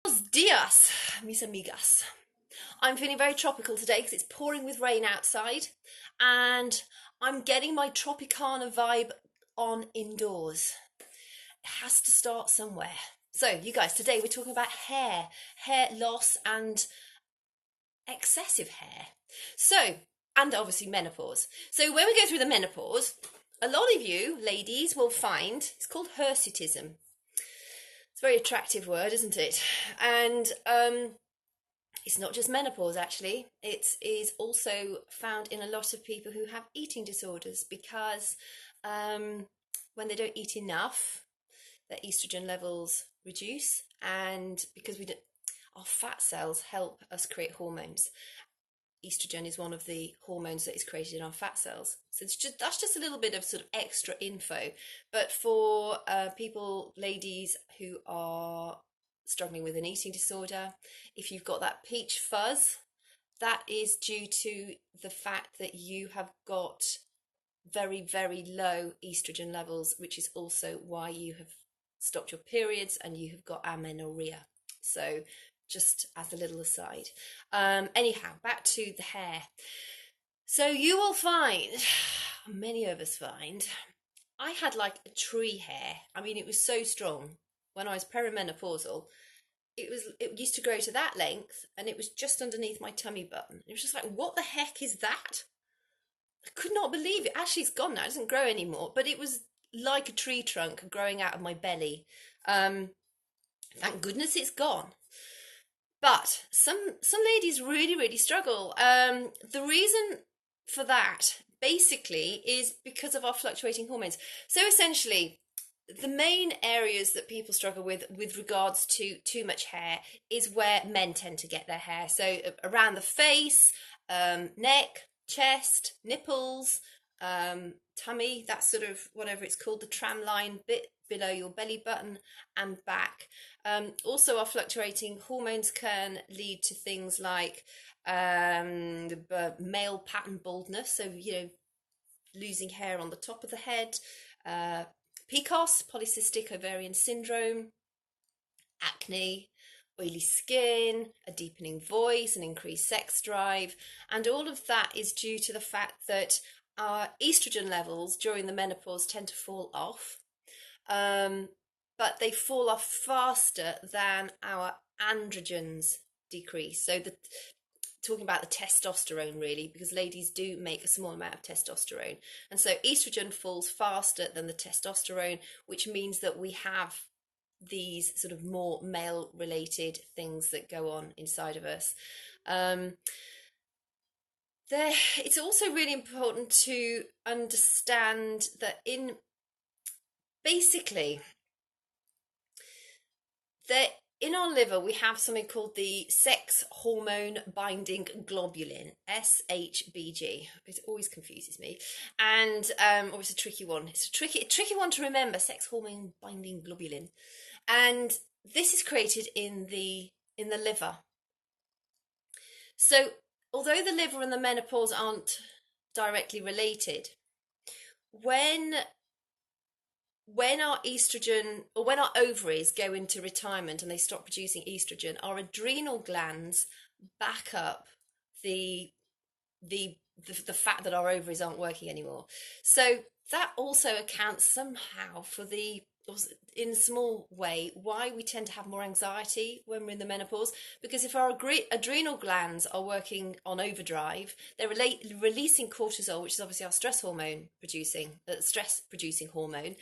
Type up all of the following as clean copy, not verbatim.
Buenos dias, mis amigas. I'm feeling very tropical today because it's pouring with rain outside and I'm getting my Tropicana vibe on indoors. It has to start somewhere. So, you guys, today we're talking about hair loss and excessive hair. So, and obviously menopause. So, when we go through the menopause, a lot of you ladies will find it's called hirsutism. It's a very attractive word, isn't it? And it's not just menopause, actually. It is also found in a lot of people who have eating disorders because when they don't eat enough, their estrogen levels reduce, and because our fat cells help us create hormones. Estrogen is one of the hormones that is created in our fat cells. So that's just a little bit of sort of extra info. But for people, ladies who are struggling with an eating disorder, if you've got that peach fuzz, that is due to the fact that you have got very, very low estrogen levels, which is also why you have stopped your periods and you have got amenorrhea. So just as a little aside. Anyhow, back to the hair. So you will find, many of us find, I had like a tree hair. I mean, it was so strong when I was perimenopausal. It used to grow to that length, and it was just underneath my tummy button. It was just like, what the heck is that? I could not believe it. Actually, it's gone now. It doesn't grow anymore. But it was like a tree trunk growing out of my belly. Thank goodness it's gone. But some ladies really, really struggle. The reason for that basically is because of our fluctuating hormones. So essentially, the main areas that people struggle with regards to too much hair is where men tend to get their hair. So around the face, neck, chest, nipples, tummy, that sort of whatever it's called, the tram line bit below your belly button and back. Also, our fluctuating hormones can lead to things like male pattern baldness, so losing hair on the top of the head, PCOS, polycystic ovarian syndrome, acne, oily skin, a deepening voice, an increased sex drive, and all of that is due to the fact that our estrogen levels during the menopause tend to fall off, but they fall off faster than our androgens decrease. So talking about the testosterone really, because ladies do make a small amount of testosterone, and so estrogen falls faster than the testosterone, which means that we have these sort of more male related things that go on inside of us. It's also really important to understand that basically in our liver we have something called the Sex Hormone Binding Globulin, SHBG. It always confuses me, and it's a tricky one. It's a tricky one to remember. Sex Hormone Binding Globulin, and this is created in the liver. So although the liver and the menopause aren't directly related, when our estrogen, or when our ovaries go into retirement and they stop producing estrogen, our adrenal glands back up the fact that our ovaries aren't working anymore. So that also accounts somehow for in a small way, why we tend to have more anxiety when we're in the menopause, because if our adrenal glands are working on overdrive, they're releasing cortisol, which is obviously our stress producing hormone,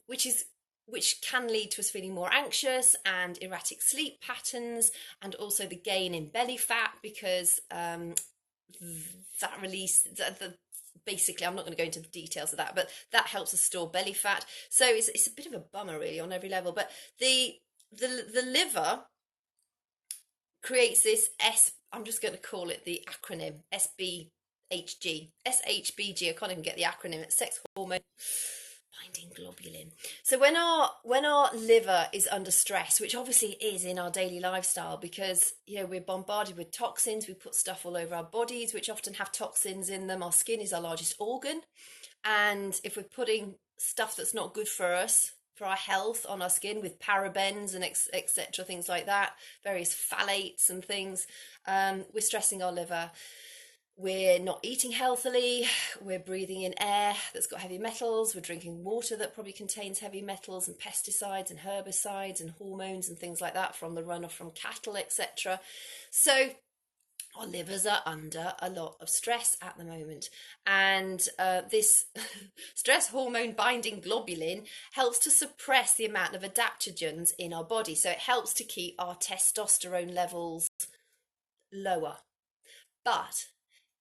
which can lead to us feeling more anxious and erratic sleep patterns, and also the gain in belly fat, because that release, basically, I'm not going to go into the details of that, but that helps us store belly fat. So it's a bit of a bummer really on every level. But the liver creates this I'm just going to call it the acronym SHBG. I can't even get the acronym. It's Sex Hormone Binding Globulin. So when our liver is under stress, which obviously is in our daily lifestyle, because we're bombarded with toxins, we put stuff all over our bodies which often have toxins in them. Our skin is our largest organ, and if we're putting stuff that's not good for us for our health on our skin with parabens and etc., things like that, various phthalates and things. We're stressing our liver. We're not eating healthily, we're breathing in air that's got heavy metals, we're drinking water that probably contains heavy metals and pesticides and herbicides and hormones and things like that from the runoff from cattle, etc. So our livers are under a lot of stress at the moment, and this stress hormone binding globulin helps to suppress the amount of adaptogens in our body, so it helps to keep our testosterone levels lower. But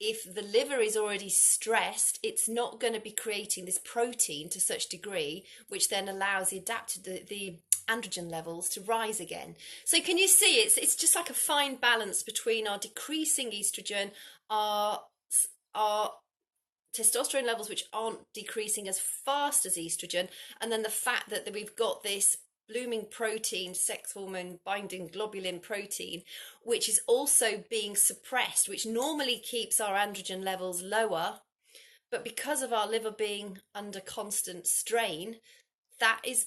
if the liver is already stressed, it's not going to be creating this protein to such degree, which then allows the androgen levels to rise again. So can you see it's just like a fine balance between our decreasing estrogen, our our testosterone levels which aren't decreasing as fast as estrogen, and then the fact that we've got this blooming protein, sex hormone binding globulin protein, which is also being suppressed, which normally keeps our androgen levels lower, but because of our liver being under constant strain, that is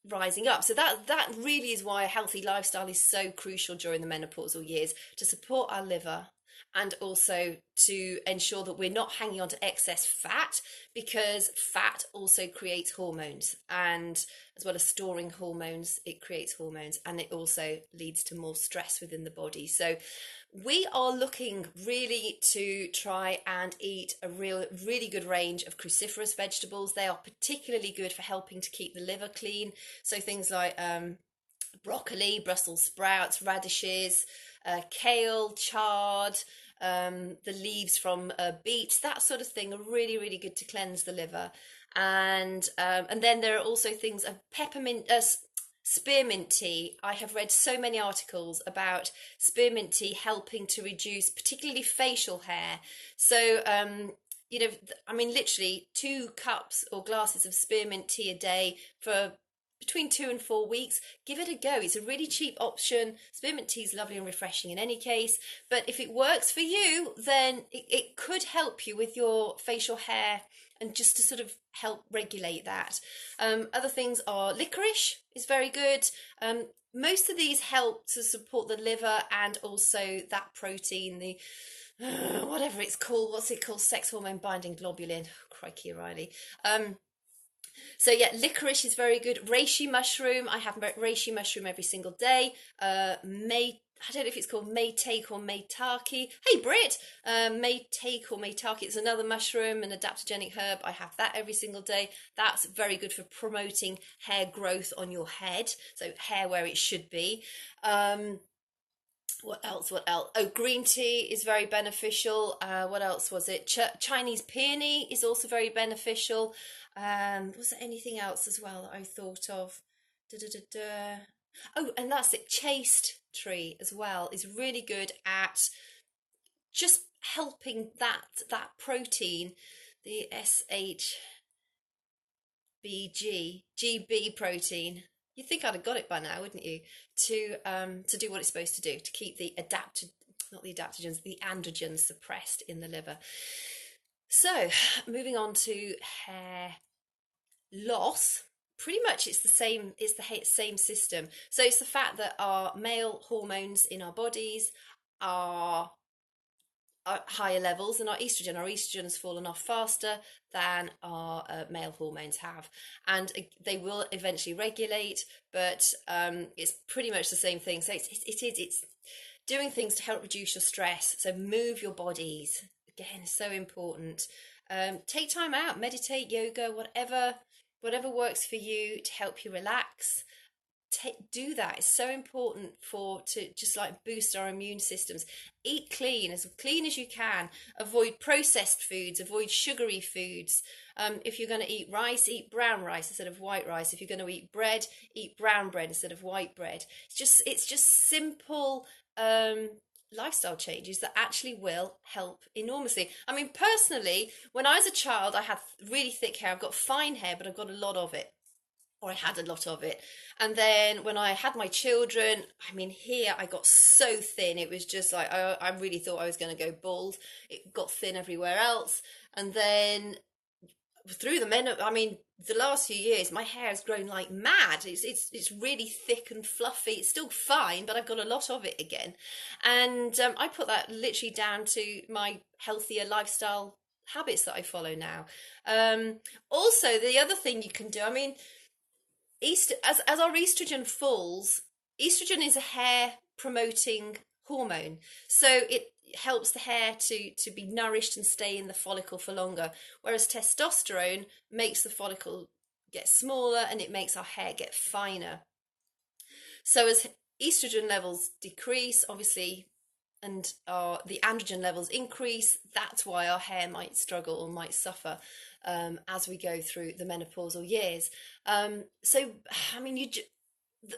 rising up. So that really is why a healthy lifestyle is so crucial during the menopausal years, to support our liver and also to ensure that we're not hanging on to excess fat, because fat also creates hormones, and as well as storing hormones, it creates hormones, and it also leads to more stress within the body. So we are looking really to try and eat a really good range of cruciferous vegetables. They are particularly good for helping to keep the liver clean. So things like broccoli, Brussels sprouts, radishes, kale, chard, the leaves from beets, that sort of thing are really good to cleanse the liver. And then there are also things of peppermint, spearmint tea. I have read so many articles about spearmint tea helping to reduce particularly facial hair. So you know, I mean, literally 2 cups or glasses of spearmint tea a day for between 2 and 4 weeks. Give it a go. It's a really cheap option. Spearmint tea is lovely and refreshing in any case, but if it works for you, then it could help you with your facial hair and just to sort of help regulate that. Other things are licorice is very good. Most of these help to support the liver and also that protein, the whatever it's called, what's it called? Sex hormone binding globulin. Oh, crikey, Riley. So yeah, licorice is very good. Reishi mushroom, I have reishi mushroom every single day. I don't know if it's called Maytake or Maitake. Hey Brit, Maytake or Maitake, it's another mushroom, an adaptogenic herb. I have that every single day. That's very good for promoting hair growth on your head, so hair where it should be. What else? Oh, green tea is very beneficial. What else was it? Chinese peony is also very beneficial. Was there anything else as well that I thought of? Da, da, da, da. Oh, and that's it. Chaste tree as well is really good at just helping that protein, the SHBG GB protein. You'd think I'd have got it by now, wouldn't you? To do what it's supposed to do, to keep the not the adaptogens, the androgens suppressed in the liver. So, moving on to hair loss. Pretty much it's the same system. So it's the fact that our male hormones in our bodies are higher levels than our estrogen. Our estrogen has fallen off faster than our male hormones have, and they will eventually regulate, but it's pretty much the same thing. So it's doing things to help reduce your stress. So move your bodies, again, is so important. Take time out, meditate, yoga, whatever works for you to help you relax. Do that. It's so important to just like boost our immune systems. Eat clean as you can. Avoid processed foods, avoid sugary foods. If you're going to eat rice, eat brown rice instead of white rice. If you're going to eat bread, eat brown bread instead of white bread. It's just simple lifestyle changes that actually will help enormously. I mean, personally, when I was a child, I had really thick hair. I've got fine hair, but I've got a lot of it, or I had a lot of it. And then when I had my children, I mean, here I got so thin. It was just like, I really thought I was going to go bald. It got thin everywhere else. And then through the I mean, the last few years, my hair has grown like mad. It's really thick and fluffy. It's still fine, but I've got a lot of it again, and I put that literally down to my healthier lifestyle habits that I follow now. Um, Also, the other thing you can do, I mean, as our estrogen falls, estrogen is a hair promoting hormone, so it helps the hair to be nourished and stay in the follicle for longer, whereas testosterone makes the follicle get smaller and it makes our hair get finer. So as estrogen levels decrease, obviously, and the androgen levels increase, that's why our hair might struggle or might suffer as we go through the menopausal years. So, I mean, the,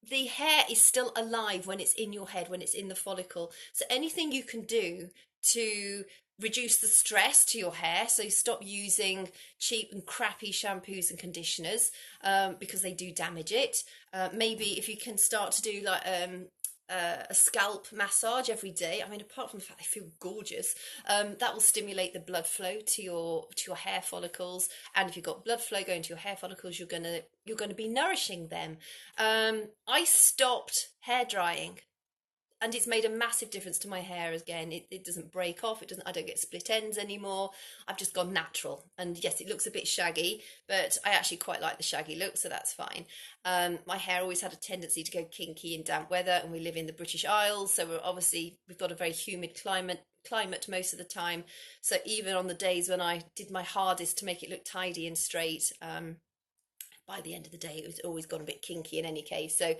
the hair is still alive when it's in your head, when it's in the follicle. So anything you can do to reduce the stress to your hair, so stop using cheap and crappy shampoos and conditioners because they do damage it. Maybe if you can start to do like a scalp massage every day. I mean, apart from the fact they feel gorgeous, that will stimulate the blood flow to your hair follicles. And if you've got blood flow going to your hair follicles, you're gonna be nourishing them. I stopped hair drying, and it's made a massive difference to my hair. Again, it doesn't break off, I don't get split ends anymore. I've just gone natural, and yes, it looks a bit shaggy, but I actually quite like the shaggy look, so that's fine. My hair always had a tendency to go kinky in damp weather, and we live in the British Isles, so we've got a very humid climate most of the time. So even on the days when I did my hardest to make it look tidy and straight, by the end of the day, it was always gone a bit kinky in any case. So,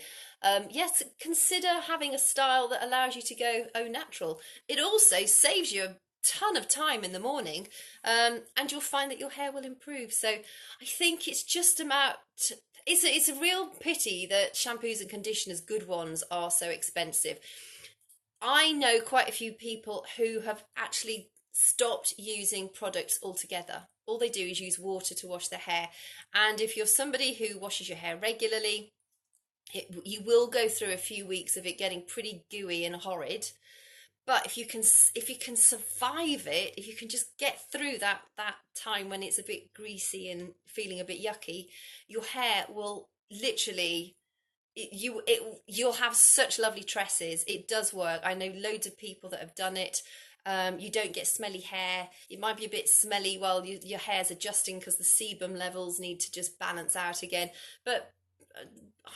yes, consider having a style that allows you to go au natural. It also saves you a ton of time in the morning, and you'll find that your hair will improve. So, I think it's just about. It's a real pity that shampoos and conditioners, good ones, are so expensive. I know quite a few people who have actually stopped using products altogether. All they do is use water to wash their hair. And if you're somebody who washes your hair regularly, you will go through a few weeks of it getting pretty gooey and horrid. But if you can survive it, if you can just get through that time when it's a bit greasy and feeling a bit yucky, your hair will literally you'll have such lovely tresses. It does work. I know loads of people that have done it. You don't get smelly hair. It might be a bit smelly while your hair's adjusting because the sebum levels need to just balance out again. But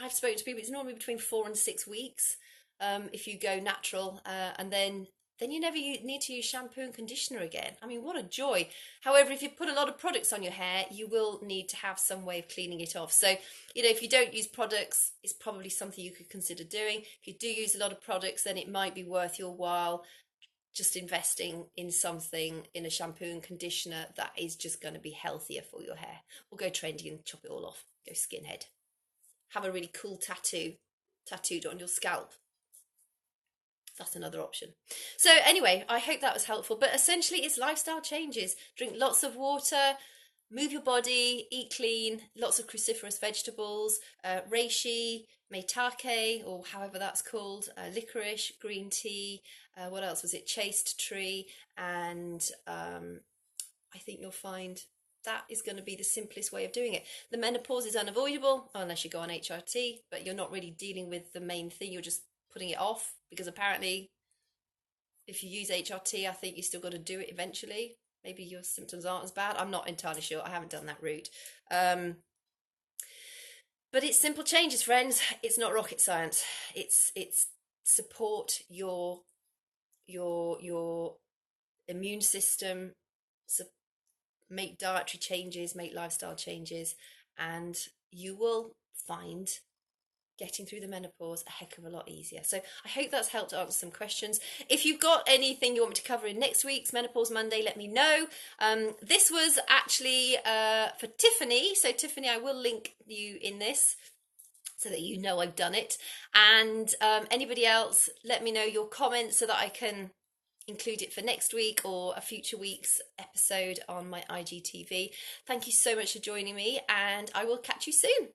I've spoken to people, it's normally between 4 and 6 weeks if you go natural, and then you never need to use shampoo and conditioner again. I mean, what a joy. However, if you put a lot of products on your hair, you will need to have some way of cleaning it off. So, if you don't use products, it's probably something you could consider doing. If you do use a lot of products, then it might be worth your while just investing in something, in a shampoo and conditioner that is just going to be healthier for your hair. Or go trendy and chop it all off. Go skinhead. Have a really cool tattooed on your scalp. That's another option. So anyway, I hope that was helpful. But essentially, it's lifestyle changes. Drink lots of water, move your body, eat clean, lots of cruciferous vegetables, reishi, maitake, or however that's called, licorice, green tea. What else was it? Chaste tree, and I think you'll find that is going to be the simplest way of doing it. The menopause is unavoidable unless you go on HRT, but you're not really dealing with the main thing. You're just putting it off, because apparently if you use HRT, I think you still got to do it eventually. Maybe your symptoms aren't as bad. I'm not entirely sure. I haven't done that route. But it's simple changes, friends. It's not rocket science. It's support your immune system, make dietary changes, make lifestyle changes, and you will find getting through the menopause a heck of a lot easier. So I hope that's helped answer some questions. If you've got anything you want me to cover in next week's Menopause Monday, let me know. This was actually for Tiffany. So Tiffany, I will link you in this so that you know I've done it. And anybody else, let me know your comments so that I can include it for next week or a future week's episode on my IGTV. Thank you so much for joining me, and I will catch you soon.